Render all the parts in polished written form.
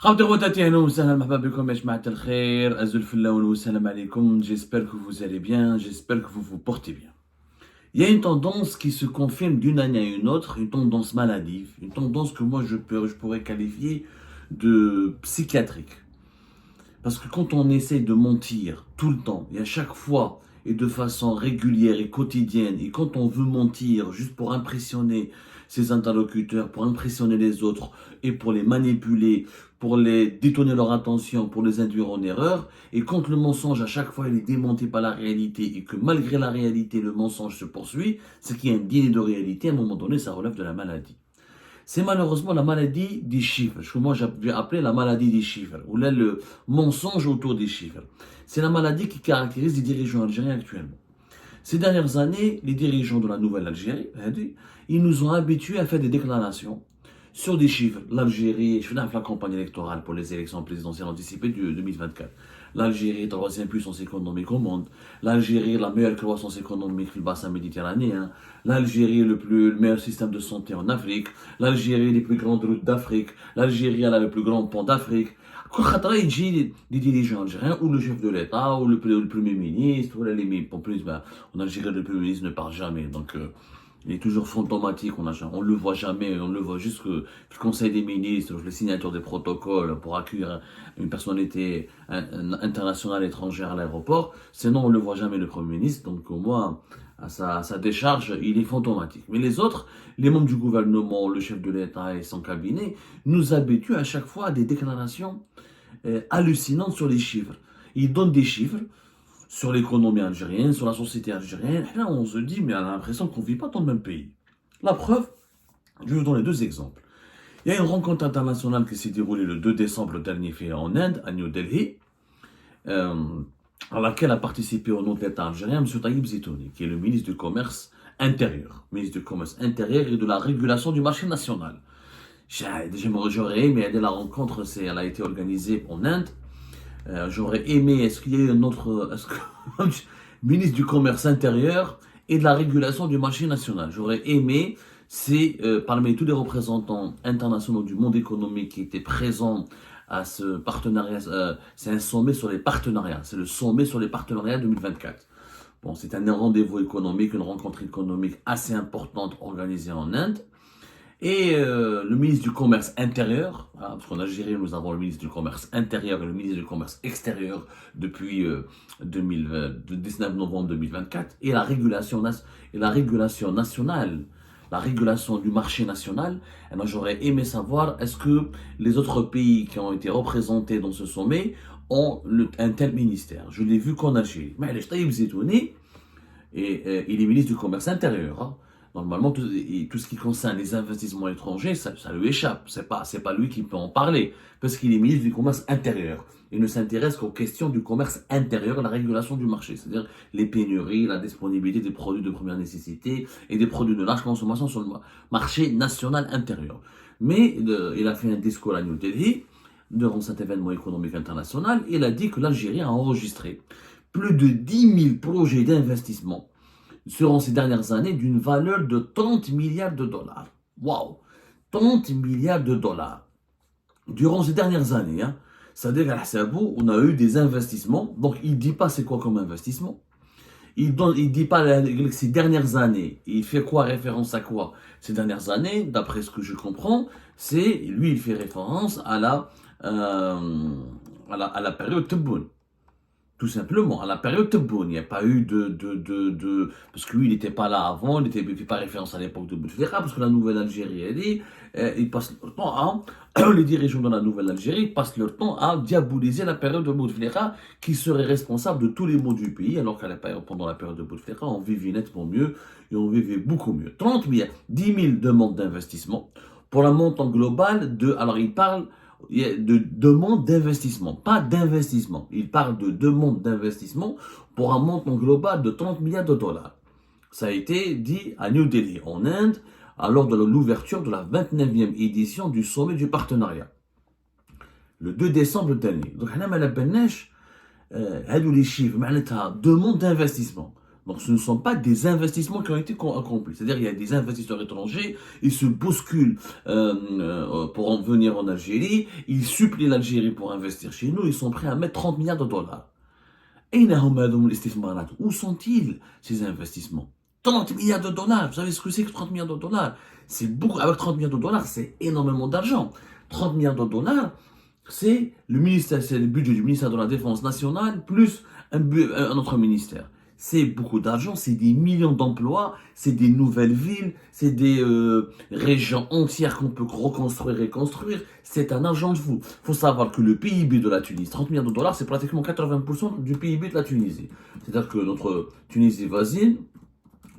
J'espère que vous allez bien, j'espère que vous vous portez bien. Il y a une tendance qui se confirme d'une année à une autre, une tendance maladive, une tendance que moi je pourrais qualifier de psychiatrique. Parce que quand on essaye de mentir tout le temps, et à chaque fois, et de façon régulière et quotidienne, et quand on veut mentir juste pour impressionner ses interlocuteurs, pour impressionner les autres, et pour les manipuler, pour les détourner leur attention, pour les induire en erreur, et quand le mensonge à chaque fois il est démenti par la réalité, et que malgré la réalité le mensonge se poursuit, c'est qu'il y a un dîner de réalité, à un moment donné ça relève de la maladie. C'est malheureusement la maladie des chiffres, ce que moi j'ai appelé la maladie des chiffres, ou là le mensonge autour des chiffres. C'est la maladie qui caractérise les dirigeants algériens actuellement. Ces dernières années, les dirigeants de la nouvelle Algérie, ils nous ont habitués à faire des déclarations sur des chiffres. L'Algérie, je fais la campagne électorale pour les élections présidentielles anticipées de 2024. L'Algérie, troisième puissance économique au monde. L'Algérie, la meilleure croissance économique du bassin méditerranéen. L'Algérie, le meilleur système de santé en Afrique. L'Algérie, les plus grandes routes d'Afrique. L'Algérie, elle a le plus grand pont d'Afrique. Les dirigeants algériens, ou le chef de l'État, ou le Premier ministre, ou en Algérie, le Premier ministre ne parle jamais. Donc, il est toujours fantomatique, on le voit jamais, on le voit juste que le Conseil des ministres, le signature des protocoles pour accueillir une personnalité internationale étrangère à l'aéroport. Sinon, on le voit jamais le Premier ministre. Donc, au moins, à sa décharge, il est fantomatique. Mais les autres, les membres du gouvernement, le chef de l'État et son cabinet, nous habituent à chaque fois à des déclarations hallucinantes sur les chiffres. Ils donnent des chiffres sur l'économie algérienne, sur la société algérienne. Et là, on se dit, mais on a l'impression qu'on ne vit pas dans le même pays. La preuve, je vais vous donner deux exemples. Il y a une rencontre internationale qui s'est déroulée le 2 décembre dernier en Inde, à New Delhi, à laquelle a participé au nom de l'État algérien M. Taïb Zitouni, qui est le ministre du Commerce intérieur. Ministre du Commerce intérieur et de la régulation du marché national. J'aurais aimé, la rencontre, elle a été organisée en Inde. J'aurais aimé, est-ce qu'il y a eu un autre ministre du Commerce intérieur et de la régulation du marché national. J'aurais aimé, c'est parmi tous les représentants internationaux du monde économique qui étaient présents à ce partenariat, c'est un sommet sur les partenariats, c'est le sommet sur les partenariats 2024. Bon, c'est un rendez-vous économique, une rencontre économique assez importante organisée en Inde. Et le ministre du Commerce intérieur, hein, parce qu'en Algérie, nous avons le ministre du Commerce intérieur et le ministre du Commerce extérieur depuis le 19 novembre 2024, et la régulation nationale, la régulation du marché national. Et moi, j'aurais aimé savoir, est-ce que les autres pays qui ont été représentés dans ce sommet ont un tel ministère? Je l'ai vu qu'en Algérie. Mais les Taïb Zitouni, et il est ministre du Commerce intérieur. Hein. Normalement, tout ce qui concerne les investissements étrangers, ça lui échappe. C'est pas lui qui peut en parler, parce qu'il est ministre du Commerce intérieur. Il ne s'intéresse qu'aux questions du commerce intérieur et la régulation du marché, c'est-à-dire les pénuries, la disponibilité des produits de première nécessité et des produits de large consommation sur le marché national intérieur. Mais il a fait un discours à New Delhi, durant cet événement économique international. Il a dit que l'Algérie a enregistré plus de 10 000 projets d'investissement durant ces dernières années d'une valeur de 30 milliards de dollars. Waouh! 30 milliards de dollars. Durant ces dernières années, hein. C'est-à-dire qu'à Sabou, on a eu des investissements. Donc, il ne dit pas c'est quoi comme investissement. Il ne dit pas ces dernières années. Il fait quoi référence à quoi? Ces dernières années, d'après ce que je comprends, lui, il fait référence à la période Tebboune. Tout simplement, à la période Tebboune, il n'y a pas eu parce que lui, il n'était pas là avant, il ne fait pas référence à l'époque de Bouteflika, parce que la nouvelle Algérie, elle dit, ils passent leur temps les dirigeants de la nouvelle Algérie passent leur temps à diaboliser la période de Bouteflika, qui serait responsable de tous les maux du pays, alors pendant la période de Bouteflika, on vivait nettement mieux, et on vivait beaucoup mieux. 30 milliards, 10 000 demandes d'investissement, pour un montant global alors il parle de demande d'investissement, pas d'investissement. Il parle de demande d'investissement pour un montant global de 30 milliards de dollars. Ça a été dit à New Delhi, en Inde, lors de l'ouverture de la 29e édition du sommet du partenariat. Le 2 décembre dernier. Donc, on a les chiffres, demande d'investissement. Donc ce ne sont pas des investissements qui ont été accomplis. C'est-à-dire qu'il y a des investisseurs étrangers, ils se bousculent pour en venir en Algérie, ils supplient l'Algérie pour investir chez nous, ils sont prêts à mettre 30 milliards de dollars. Où sont-ils, ces investissements? 30 milliards de dollars, vous savez ce que c'est que 30 milliards de dollars? C'est beaucoup, avec 30 milliards de dollars, c'est énormément d'argent. 30 milliards de dollars, c'est le budget du ministère de la Défense nationale plus un autre ministère. C'est beaucoup d'argent, c'est des millions d'emplois, c'est des nouvelles villes, c'est des régions entières qu'on peut reconstruire et reconstruire. C'est un argent de fou. Il faut savoir que le PIB de la Tunisie, 30 milliards de dollars, c'est pratiquement 80% du PIB de la Tunisie. C'est-à-dire que notre Tunisie voisine,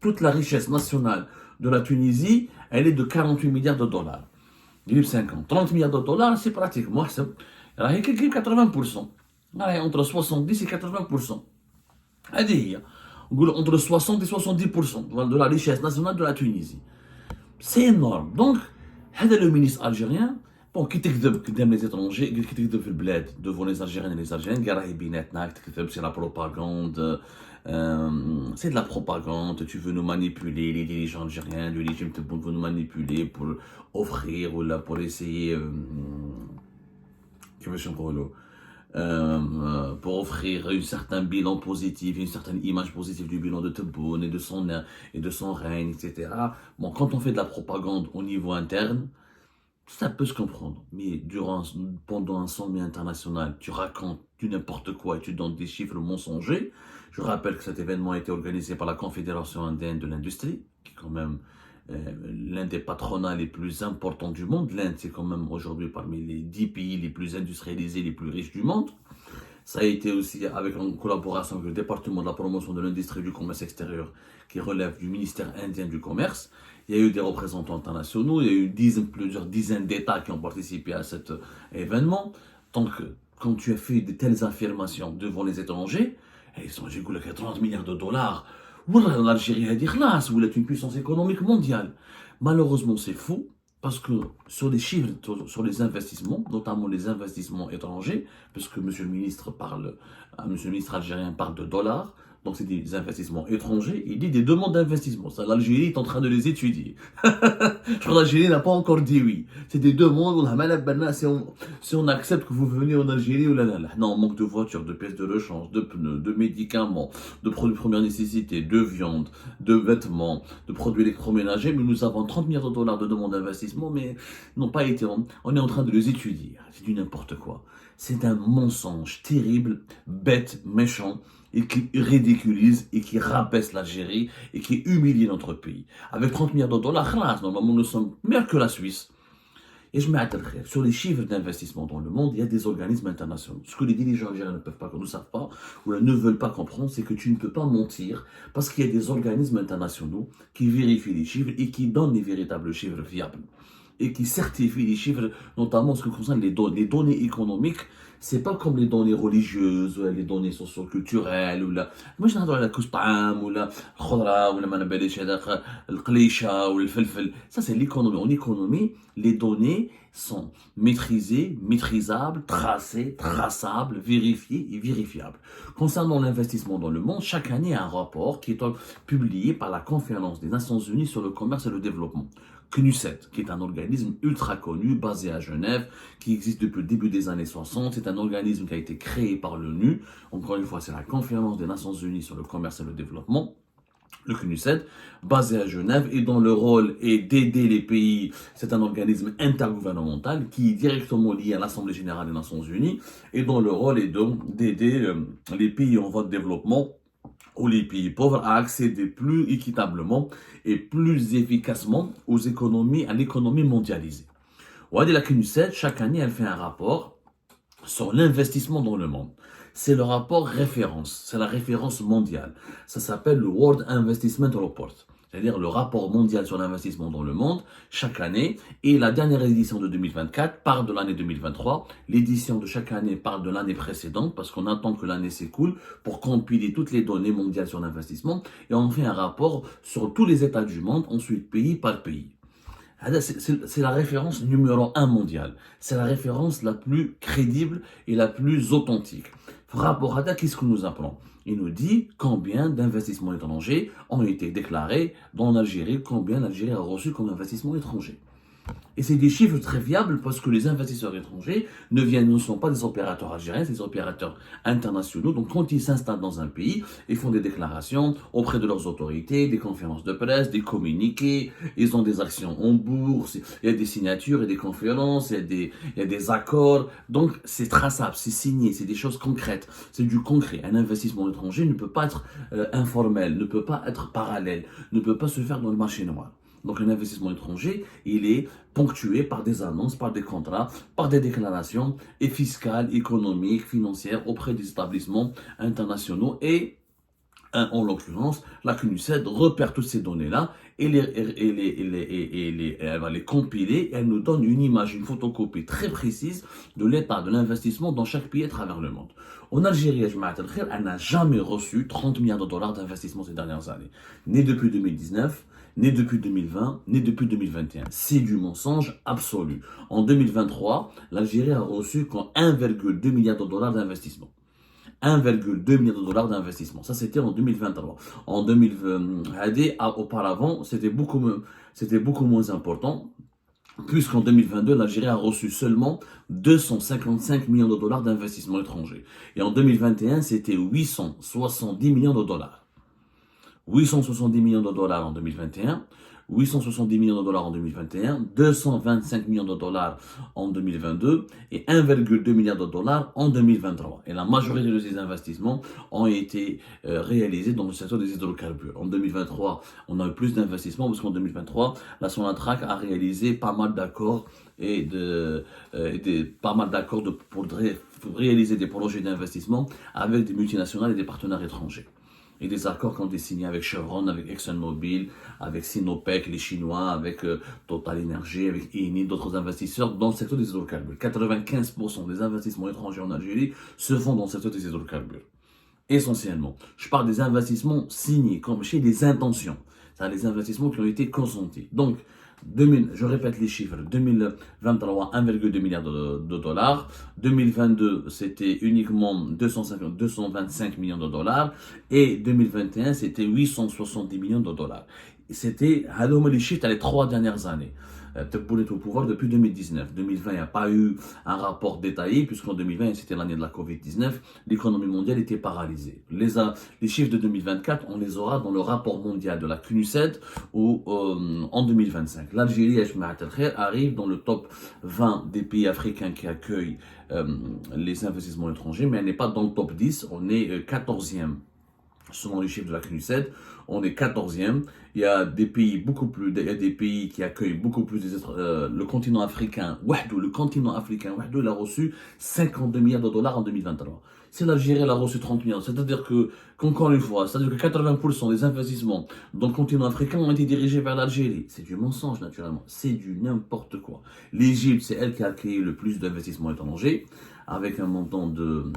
toute la richesse nationale de la Tunisie, elle est de 48 milliards de dollars. 50. 30 milliards de dollars, c'est pratiquement 80%. Entre 70 et 80%. C'est-à-dire, entre 60 et 70% de la richesse nationale de la Tunisie. C'est énorme. Donc, le ministre algérien, bon, qui t'écrit قدام les étrangers, qui t'écrit في البلاد devant les Algériens et les Algériens, c'est la propagande, c'est de la propagande, tu veux nous manipuler, les dirigeants algériens, le régime veut nous manipuler pour offrir ou là pour essayer, pour offrir un certain bilan positif, une certaine image positive du bilan de Tebboune et de son règne, etc. Bon, quand on fait de la propagande au niveau interne, ça peut se comprendre, mais pendant un sommet international, tu racontes du n'importe quoi et tu donnes des chiffres mensongers. Je rappelle que cet événement a été organisé par la Confédération indienne de l'industrie, qui est quand même l'un des patronats les plus importants du monde. L'Inde, c'est quand même aujourd'hui parmi les 10 pays les plus industrialisés, les plus riches du monde. Ça a été aussi en collaboration avec le département de la promotion de l'industrie et du commerce extérieur, qui relève du ministère indien du commerce. Il y a eu des représentants internationaux, il y a eu plusieurs dizaines d'États qui ont participé à cet événement. Donc, quand tu as fait de telles affirmations devant les étrangers, ils sont j'ai 30 milliards de dollars. L'Algérie a dit classe, vous êtes une puissance économique mondiale. Malheureusement, c'est faux, parce que sur les chiffres, sur les investissements, notamment les investissements étrangers, parce que monsieur le ministre algérien parle de dollars, donc c'est des investissements étrangers, il dit des demandes d'investissement. Ça, l'Algérie est en train de les étudier. Je crois que l'Algérie n'a pas encore dit oui. C'est des demandes, si on accepte que vous venez en Algérie, non, on manque de voitures, de pièces de rechange, de pneus, de médicaments, de produits de première nécessité, de viande, de vêtements, de produits électroménagers, mais nous avons 30 milliards de dollars de demandes d'investissement, mais n'ont pas été, on est en train de les étudier. C'est du n'importe quoi. C'est un mensonge terrible, bête, méchant, et qui ridiculise et qui rabaisse l'Algérie et qui humilie notre pays. Avec 30 milliards de dollars, normalement nous sommes meilleurs que la Suisse. Et je mets sur les chiffres d'investissement dans le monde, il y a des organismes internationaux. Ce que les dirigeants algériens ne peuvent pas, ne savent pas, ou ne veulent pas comprendre, c'est que tu ne peux pas mentir, parce qu'il y a des organismes internationaux qui vérifient les chiffres et qui donnent les véritables chiffres fiables. Et qui certifient les chiffres, notamment en ce qui concerne les données économiques. C'est pas comme les données religieuses, ou les données socio-culturelles, ou là. Moi, je n'adore la coustam, ou la khudra, ou la manabelish, le qlisha, ou le felfel. Ça, c'est l'économie. En économie, les données sont maîtrisées, maîtrisables, tracées, traçables, vérifiées et vérifiables. Concernant l'investissement dans le monde, chaque année, il y a un rapport qui est publié par la Conférence des Nations Unies sur le commerce et le développement. CNUSET, qui est un organisme ultra connu, basé à Genève, qui existe depuis le début des années 60. C'est un organisme qui a été créé par l'ONU. Encore une fois, c'est la Conférence des Nations Unies sur le commerce et le développement. Le CNUSET, basé à Genève, et dont le rôle est d'aider les pays. C'est un organisme intergouvernemental qui est directement lié à l'Assemblée Générale des Nations Unies, et dont le rôle est d'aider les pays en voie de développement ou les pays pauvres à accéder plus équitablement et plus efficacement à l'économie mondialisée. La CNUSET, chaque année, elle fait un rapport sur l'investissement dans le monde. C'est le rapport référence, c'est la référence mondiale. Ça s'appelle le World Investment Report, c'est-à-dire le rapport mondial sur l'investissement dans le monde, chaque année. Et la dernière édition de 2024 parle de l'année 2023. L'édition de chaque année parle de l'année précédente, parce qu'on attend que l'année s'écoule pour compiler toutes les données mondiales sur l'investissement. Et on fait un rapport sur tous les États du monde, ensuite pays par pays. C'est la référence numéro un mondiale. C'est la référence la plus crédible et la plus authentique. Par rapport à ça, qu'est-ce que nous appelons? Il nous dit combien d'investissements étrangers ont été déclarés dans l'Algérie, combien l'Algérie a reçu comme investissement étranger. Et c'est des chiffres très fiables parce que les investisseurs étrangers ne sont pas des opérateurs algériens, c'est des opérateurs internationaux. Donc quand ils s'installent dans un pays, ils font des déclarations auprès de leurs autorités, des conférences de presse, des communiqués, ils ont des actions en bourse, il y a des signatures, il y a des conférences, il y a des accords. Donc c'est traçable, c'est signé, c'est des choses concrètes, c'est du concret. Un investissement étranger ne peut pas être informel, ne peut pas être parallèle, ne peut pas se faire dans le marché noir. Donc un investissement étranger, il est ponctué par des annonces, par des contrats, par des déclarations et fiscales, économiques, financières auprès des établissements internationaux et en l'occurrence, la CNUSED repère toutes ces données-là et elle va les compiler et elle nous donne une image, une photocopie très précise de l'état de l'investissement dans chaque pays à travers le monde. En Algérie, elle n'a jamais reçu 30 milliards de dollars d'investissement ces dernières années, ni depuis 2019, ni depuis 2020, ni depuis 2021. C'est du mensonge absolu. En 2023, l'Algérie a reçu 1,2 milliard de dollars d'investissement. 1,2 milliard de dollars d'investissement. Ça, c'était en 2023. En 2020, auparavant, c'était beaucoup moins important, puisqu'en 2022, l'Algérie a reçu seulement 255 millions de dollars d'investissement étranger. Et en 2021, c'était 870 millions de dollars. 870 millions de dollars en 2021, 870 millions de dollars en 2021, 225 millions de dollars en 2022 et 1,2 milliard de dollars en 2023. Et la majorité de ces investissements ont été réalisés dans le secteur des hydrocarbures. En 2023, on a eu plus d'investissements parce qu'en 2023, la Sonatrach a réalisé pas mal d'accords pour réaliser des projets d'investissement avec des multinationales et des partenaires étrangers. Et des accords qui ont été signés avec Chevron, avec ExxonMobil, avec Sinopec, les Chinois, avec Total Energy, avec Eni, d'autres investisseurs dans le secteur des hydrocarbures. 95% des investissements étrangers en Algérie se font dans le secteur des hydrocarbures. Essentiellement. Je parle des investissements signés, comme chez les intentions. C'est-à-dire les investissements qui ont été consentis. Donc, je répète les chiffres, 2023, 1,2 milliard de dollars, 2022, c'était uniquement 225 millions de dollars, et 2021, c'était 870 millions de dollars. C'était, les chiffres, les 3 dernières années. Pour être au pouvoir depuis 2019. 2020, il n'y a pas eu un rapport détaillé, puisqu'en 2020, c'était l'année de la Covid-19, l'économie mondiale était paralysée. Les chiffres de 2024, on les aura dans le rapport mondial de la CNUSED en 2025. L'Algérie, arrive dans le top 20 des pays africains qui accueillent les investissements étrangers, mais elle n'est pas dans le top 10, on est 14e. Selon les chiffres de la CNUSED, on est 14e. Il y a des pays qui accueillent beaucoup plus le continent africain. Le continent africain, il a reçu 52 milliards de dollars en 2023. Si l'Algérie a reçu 30 milliards, c'est-à-dire qu'encore une fois, c'est-à-dire que 80% des investissements dans le continent africain ont été dirigés vers l'Algérie. C'est du mensonge, naturellement. C'est du n'importe quoi. L'Égypte, c'est elle qui a accueilli le plus d'investissements étrangers, avec un montant de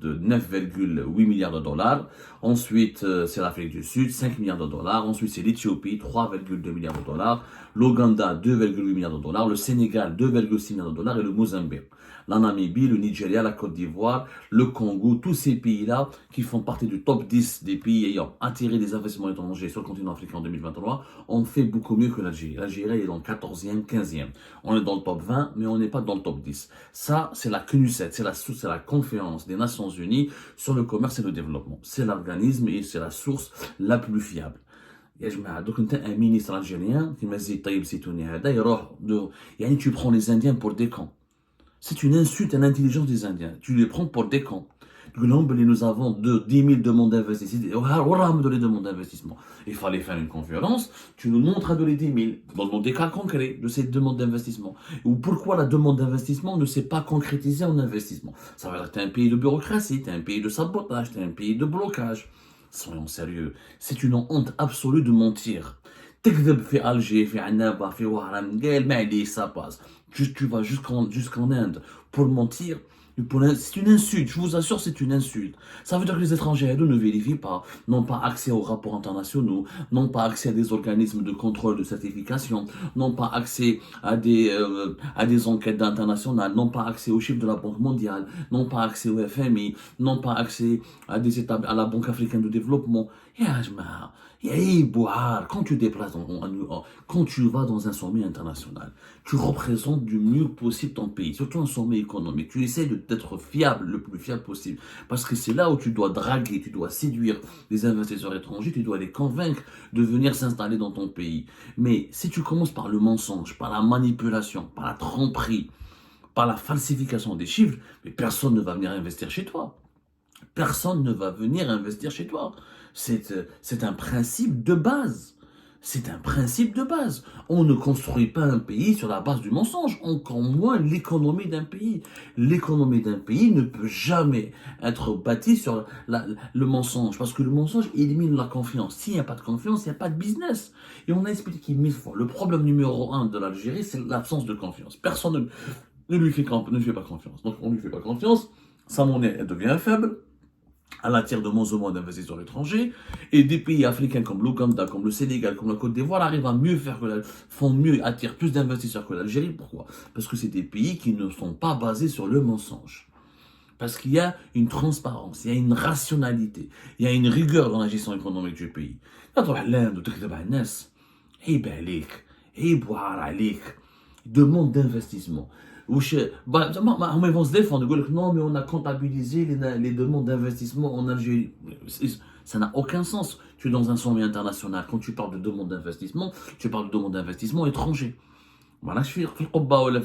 9,8 milliards de dollars. Ensuite, c'est l'Afrique du Sud, 5 milliards de dollars. Ensuite, c'est l'Éthiopie, 3,2 milliards de dollars. L'Ouganda, 2,8 milliards de dollars. Le Sénégal, 2,6 milliards de dollars. Et le Mozambique. La Namibie, le Nigeria, la Côte d'Ivoire, le Congo, tous ces pays-là qui font partie du top 10 des pays ayant attiré des investissements étrangers sur le continent africain en 2023, ont fait beaucoup mieux que l'Algérie. L'Algérie est dans le 14e, 15e. On est dans le top 20, mais on n'est pas dans le top 10. Ça, c'est la CNUSED, c'est la conférence des Nations Unies sur le commerce et le développement. C'est l'organisme et c'est la source la plus fiable. Donc un ministre algérien qui m'a dit Taïb Sitouni hada يروح tu prends les Indiens pour des camps. C'est une insulte à l'intelligence des Indiens. Tu les prends pour des camps. Nous avons 10 000 demandes d'investissement. Il fallait faire une conférence. Tu nous montres à les 10 000 dans des cas concrets de cette demande d'investissement. Ou pourquoi la demande d'investissement ne s'est pas concrétisée en investissement. Ça veut dire que tu es un pays de bureaucratie, tu es un pays de sabotage, tu es un pays de blocage. Soyons sérieux. C'est une honte absolue de mentir. تكذب في Alger, في عنابة, في وهران, ça passe. Tu vas jusqu'en Inde pour mentir. C'est une insulte, je vous assure, c'est une insulte. Ça veut dire que les étrangers ne vérifient pas, n'ont pas accès aux rapports internationaux, n'ont pas accès à des organismes de contrôle de certification, n'ont pas accès à des enquêtes internationales, n'ont pas accès aux chiffres de la Banque mondiale, n'ont pas accès au FMI, n'ont pas accès à la Banque africaine de développement. Quand tu déplaces, quand tu vas dans un sommet international, tu représentes du mieux possible ton pays, surtout un sommet économique. Tu essaies d'être fiable, le plus fiable possible, parce que c'est là où tu dois draguer, tu dois séduire les investisseurs étrangers, tu dois les convaincre de venir s'installer dans ton pays. Mais si tu commences par le mensonge, par la manipulation, par la tromperie, par la falsification des chiffres, mais personne ne va venir investir chez toi. Personne ne va venir investir chez toi. C'est un principe de base. C'est un principe de base. On ne construit pas un pays sur la base du mensonge, encore moins l'économie d'un pays. L'économie d'un pays ne peut jamais être bâtie sur le mensonge, parce que le mensonge élimine la confiance. S'il n'y a pas de confiance, il n'y a pas de business. Et on a expliqué 1000 fois, le problème numéro 1 de l'Algérie, c'est l'absence de confiance. Personne ne lui fait pas confiance. Donc on ne lui fait pas confiance, sa monnaie elle devient faible, elle attire de moins en moins d'investisseurs étrangers, et des pays africains comme l'Ouganda, comme le Sénégal, comme la Côte d'Ivoire arrivent à mieux faire font mieux, attirent plus d'investisseurs que l'Algérie. Pourquoi? Parce que c'est des pays qui ne sont pas basés sur le mensonge. Parce qu'il y a une transparence, il y a une rationalité, il y a une rigueur dans la gestion économique du pays. Quand tu vas l'Inde, tu vas demande d'investissement. Ils vont se défendre, ils vont dire non, mais on a comptabilisé les demandes d'investissement en Algérie. Ça n'a aucun sens. Tu es dans un sommet international. Quand tu parles de demande d'investissement, tu parles de demande d'investissement étranger. Voilà, je suis pour parler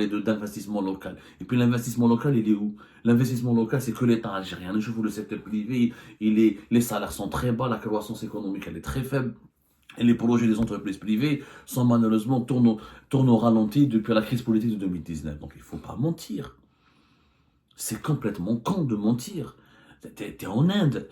d'investissement local. Et puis l'investissement local, il est où? L'investissement local, c'est que l'État algérien. Je vous le secteur privé, les salaires sont très bas, la croissance économique, elle est très faible. Et les projets des entreprises privées sont malheureusement tournent au ralenti depuis la crise politique de 2019. Donc il ne faut pas mentir. C'est complètement con de mentir. T'es en Inde,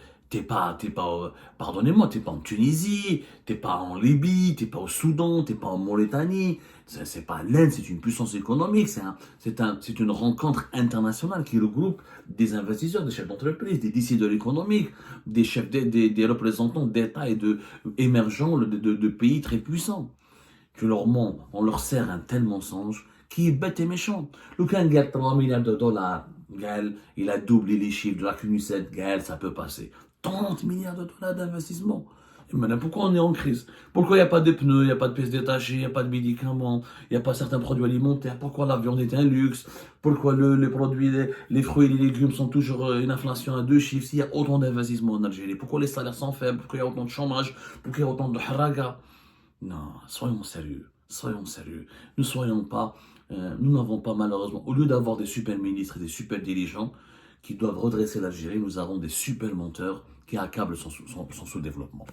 pardonnez-moi, t'es pas en Tunisie, t'es pas en Libye, t'es pas au Soudan, t'es pas en Mauritanie. C'est pas l'Inde, c'est une puissance économique, c'est une rencontre internationale qui regroupe des investisseurs, des chefs d'entreprise, des décideurs économiques, des chefs, des représentants d'États et émergents de pays très puissants. Tu leur mens, on leur sert un tel mensonge qui est bête et méchant. Le Khan gagne 3 milliards de dollars, il a doublé les chiffres de la CNUSET, ça peut passer. 30 milliards de dollars d'investissement. Et maintenant, pourquoi on est en crise? Pourquoi il n'y a pas de pneus, il n'y a pas de pièces détachées, il n'y a pas de médicaments, il n'y a pas certains produits alimentaires? Pourquoi la viande est un luxe? Pourquoi les produits, les fruits et les légumes sont toujours une inflation à 2 chiffres s'il y a autant d'investissements en Algérie? Pourquoi les salaires sont faibles? Pourquoi il y a autant de chômage? Pourquoi il y a autant de haraga? Non, soyons sérieux, soyons sérieux. Nous n'avons pas malheureusement, au lieu d'avoir des super ministres et des super dirigeants qui doivent redresser l'Algérie, nous avons des super menteurs qui accablent son sous-développement.